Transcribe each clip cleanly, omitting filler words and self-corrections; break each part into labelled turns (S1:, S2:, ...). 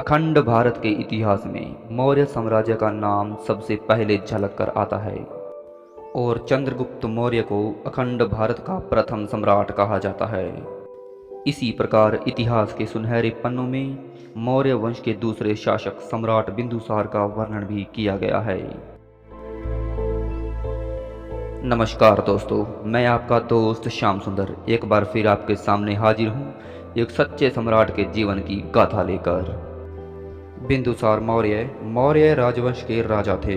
S1: अखंड भारत के इतिहास में मौर्य साम्राज्य का नाम सबसे पहले झलक कर आता है और चंद्रगुप्त मौर्य को अखंड भारत का प्रथम सम्राट कहा जाता है। इसी प्रकार इतिहास के सुनहरे पन्नों में मौर्य वंश के दूसरे शासक सम्राट बिंदुसार का वर्णन भी किया गया है। नमस्कार दोस्तों, मैं आपका दोस्त श्याम सुंदर एक बार फिर आपके सामने हाजिर हूँ एक सच्चे सम्राट के जीवन की गाथा लेकर। बिंदुसार मौर्य मौर्य राजवंश के राजा थे,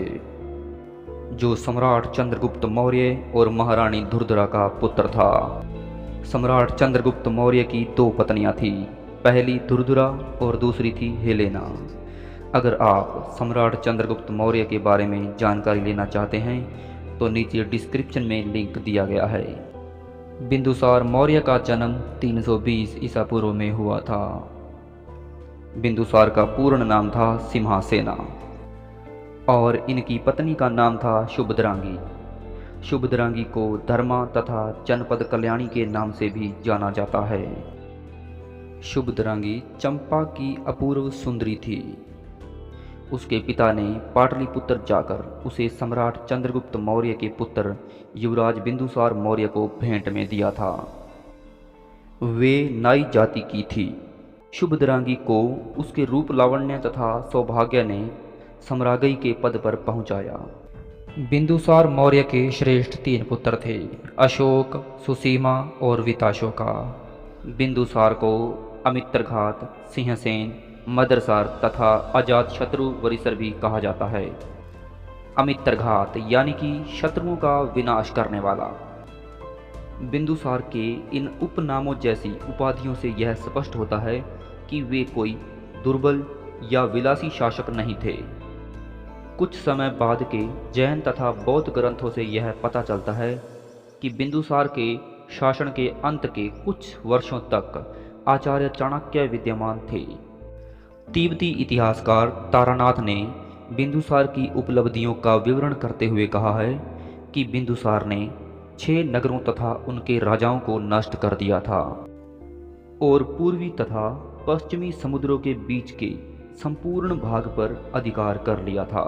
S1: जो सम्राट चंद्रगुप्त मौर्य और महारानी धुरधरा का पुत्र था। सम्राट चंद्रगुप्त मौर्य की दो पत्नियां थीं, पहली धुरधरा और दूसरी थी हेलेना। अगर आप सम्राट चंद्रगुप्त मौर्य के बारे में जानकारी लेना चाहते हैं तो नीचे डिस्क्रिप्शन में लिंक दिया गया है। बिंदुसार मौर्य का जन्म 320 ईसा पूर्व में हुआ था। बिंदुसार का पूर्ण नाम था सिम्हासेना और इनकी पत्नी का नाम था शुभद्रांगी। शुभद्रांगी को धर्मा तथा जनपद कल्याणी के नाम से भी जाना जाता है। शुभद्रांगी चंपा की अपूर्व सुंदरी थी। उसके पिता ने पाटलिपुत्र जाकर उसे सम्राट चंद्रगुप्त मौर्य के पुत्र युवराज बिंदुसार मौर्य को भेंट में दिया था। वे नाई जाति की थी। शुभद्रांगी को उसके रूप लावण्य तथा सौभाग्य ने सम्राज्ञी के पद पर पहुंचाया। बिंदुसार मौर्य के श्रेष्ठ तीन पुत्र थे, अशोक, सुसीमा और विताशोका। बिंदुसार को अमित्रघात, सिंहसेन, मदरसार तथा अजातशत्रु वरिसर भी कहा जाता है। अमित्रघात यानी कि शत्रुओं का विनाश करने वाला। बिंदुसार के इन उपनामों जैसी उपाधियों से यह स्पष्ट होता है कि वे कोई दुर्बल या विलासी शासक नहीं थे। कुछ समय बाद के जैन तथा बौद्ध ग्रंथों से यह पता चलता है कि बिंदुसार के शासन के अंत के कुछ वर्षों तक आचार्य चाणक्य विद्यमान थे। तिब्बती इतिहासकार तारानाथ ने बिंदुसार की उपलब्धियों का विवरण करते हुए कहा है कि बिंदुसार ने 6 नगरों तथा उनके राजाओं को नष्ट कर दिया था और पूर्वी तथा पश्चिमी समुद्रों के बीच के संपूर्ण भाग पर अधिकार कर लिया था।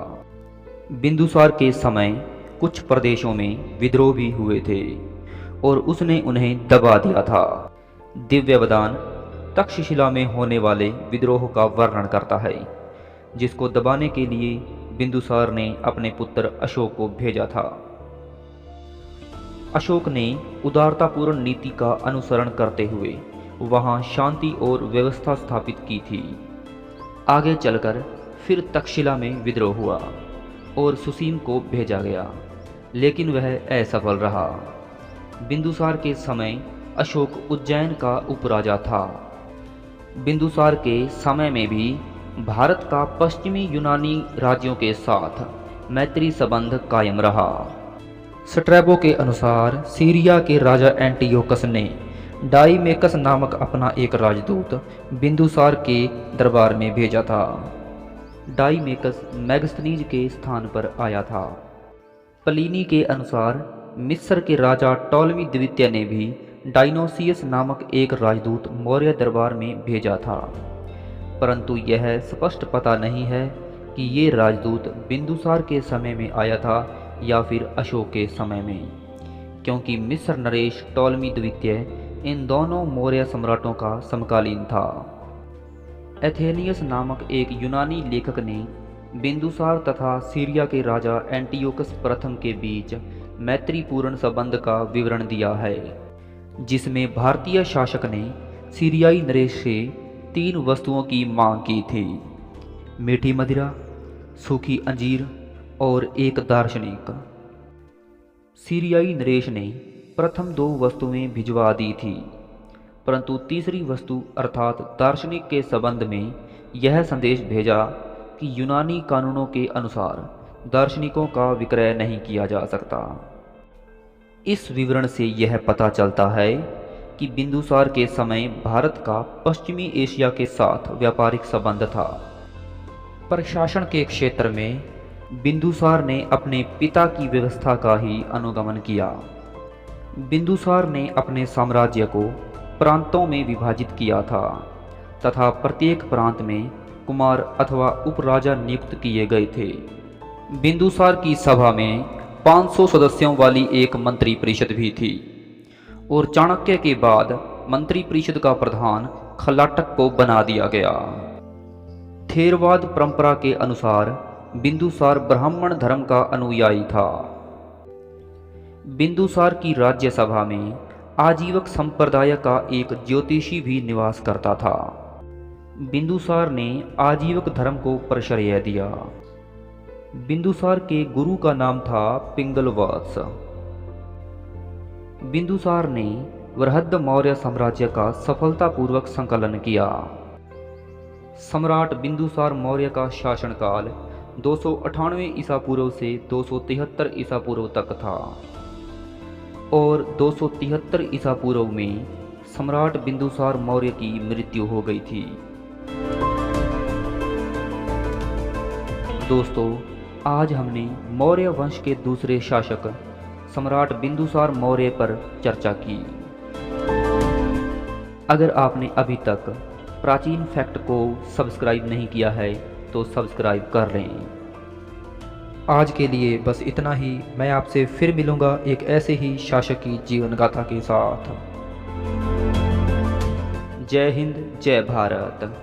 S1: बिंदुसार के समय कुछ प्रदेशों में विद्रोह भी हुए थे और उसने उन्हें दबा दिया था। दिव्यवदान तक्षशिला में होने वाले विद्रोह का वर्णन करता है, जिसको दबाने के लिए बिंदुसार ने अपने पुत्र अशोक को भेजा था। अशोक ने उदारतापूर्ण नीति का अनुसरण करते हुए वहां शांति और व्यवस्था स्थापित की थी। आगे चलकर फिर तक्षशिला में विद्रोह हुआ और सुसीम को भेजा गया, लेकिन वह असफल रहा। बिंदुसार के समय अशोक उज्जैन का उपराजा था। बिंदुसार के समय में भी भारत का पश्चिमी यूनानी राज्यों के साथ मैत्री संबंध कायम रहा। स्ट्रैबो के अनुसार सीरिया के राजा एंटियोकस ने डाइमेकस नामक अपना एक राजदूत बिंदुसार के दरबार में भेजा था। डाइमेकस मैगस्थनीज के स्थान पर आया था। प्लिनी के अनुसार मिस्र के राजा टॉलमी द्वितीय ने भी डायनोसियस नामक एक राजदूत मौर्य दरबार में भेजा था, परंतु यह स्पष्ट पता नहीं है कि ये राजदूत बिंदुसार के समय में आया था या फिर अशोक के समय में, क्योंकि मिस्र नरेश टॉलमी द्वितीय इन दोनों मौर्य सम्राटों का समकालीन था। एथेनियस नामक एक यूनानी लेखक ने बिंदुसार तथा सीरिया के राजा एंटियोकस प्रथम के बीच मैत्रीपूर्ण संबंध का विवरण दिया है, जिसमें भारतीय शासक ने सीरियाई नरेश से 3 वस्तुओं की मांग की थी: मीठी मदिरा, सूखी अंजीर और एक दार्शनिक। सीरियाई नरेश ने प्रथम 2 वस्तुएं भिजवा दी थी, परंतु तीसरी वस्तु अर्थात दार्शनिक के संबंध में यह संदेश भेजा कि यूनानी कानूनों के अनुसार दार्शनिकों का विक्रय नहीं किया जा सकता। इस विवरण से यह पता चलता है कि बिंदुसार के समय भारत का पश्चिमी एशिया के साथ व्यापारिक संबंध था। प्रशासन के क्षेत्र में बिंदुसार ने अपने पिता की व्यवस्था का ही अनुगमन किया। बिंदुसार ने अपने साम्राज्य को प्रांतों में विभाजित किया था तथा प्रत्येक प्रांत में कुमार अथवा उपराजा नियुक्त किए गए थे। बिंदुसार की सभा में 500 सदस्यों वाली एक मंत्री परिषद भी थी और चाणक्य के बाद मंत्री परिषद का प्रधान खलाटक को बना दिया गया। थेरवाद परंपरा के अनुसार बिंदुसार ब्राह्मण धर्म का अनुयायी था। बिंदुसार की राज्यसभा में आजीवक संप्रदाय का एक ज्योतिषी भी निवास करता था। बिंदुसार ने आजीवक धर्म को प्रश्रय दिया। बिंदुसार के गुरु का नाम था पिंगलवत्स। बिंदुसार ने बृहद मौर्य साम्राज्य का सफलतापूर्वक संकलन किया। सम्राट बिंदुसार मौर्य का शासनकाल 298 ईसा पूर्व से 273 ईसा पूर्व तक था और 273 ईसा पूर्व में सम्राट बिंदुसार मौर्य की मृत्यु हो गई थी। दोस्तों, आज हमने मौर्य वंश के दूसरे शासक सम्राट बिंदुसार मौर्य पर चर्चा की। अगर आपने अभी तक प्राचीन फैक्ट को सब्सक्राइब नहीं किया है तो सब्सक्राइब कर लें। आज के लिए बस इतना ही। मैं आपसे फिर मिलूंगा एक ऐसे ही शासक की जीवन गाथा के साथ। जय हिंद, जय भारत।